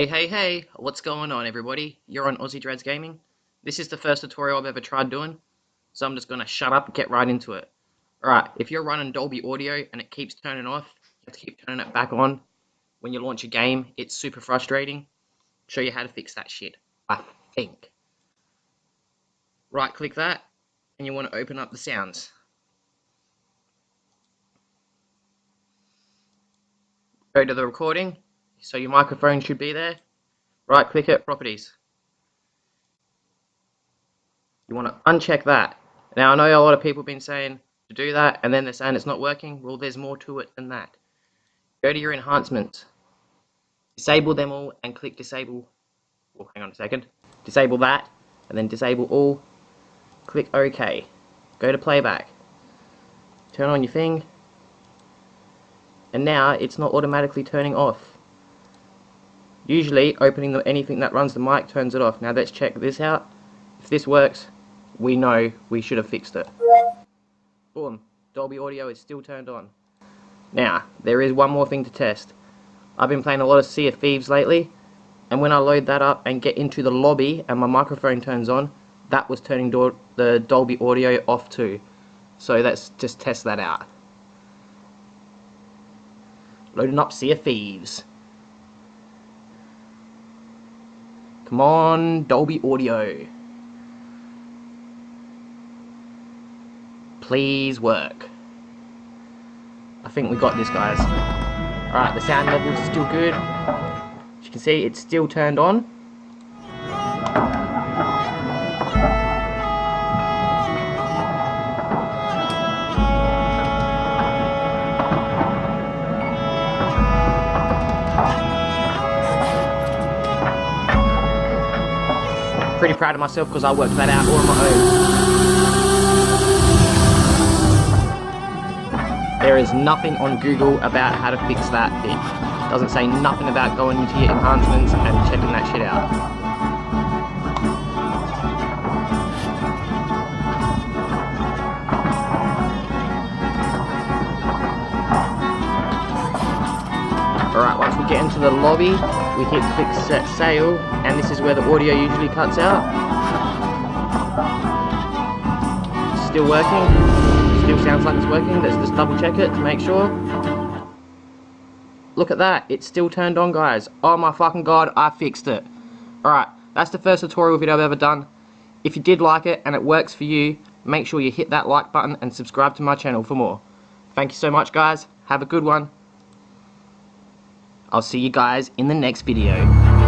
Hey, what's going on everybody? You're on Aussie Dreads Gaming. This is the first tutorial I've ever tried doing, so I'm just going to shut up and get right into it. Alright, if you're running Dolby audio and it keeps turning off, you have to keep turning it back on. When you launch a game, it's super frustrating. Show you how to fix that shit, I think. Right click that, and you want to open up the sounds. Go to the recording, so your microphone should be there. Right click it, properties. You want to uncheck that. Now I know a lot of people have been saying to do that and then they're saying it's not working. Well, there's more to it than that. Go to your enhancements, disable them all and click disable. Oh, hang on a second. Disable that and then disable all. Click OK. Go to playback. Turn on your thing. And now it's not automatically turning off. Usually opening anything that runs the mic turns it off. Now let's check this out. If this works, we know we should have fixed it. Boom. Dolby audio is still turned on. Now, there is one more thing to test. I've been playing a lot of Sea of Thieves lately, and when I load that up and get into the lobby and my microphone turns on, that was turning the Dolby audio off too. So let's just test that out. Loading up Sea of Thieves. Come on, Dolby audio. Please work. I think we got this, guys. Alright, the sound levels are still good. As you can see, it's still turned on. Pretty proud of myself because I worked that out all on my own. There is nothing on Google about how to fix that bit. Doesn't say nothing about going into your enhancements and checking that shit out. Alright, once we get into the lobby, we hit click set sail, and this is where the audio usually cuts out. Still working. Still sounds like it's working. Let's just double check it to make sure. Look at that, it's still turned on, guys. Oh my fucking god, I fixed it. Alright, that's the first tutorial video I've ever done. If you did like it and it works for you, make sure you hit that like button and subscribe to my channel for more. Thank you so much, guys. Have a good one. I'll see you guys in the next video.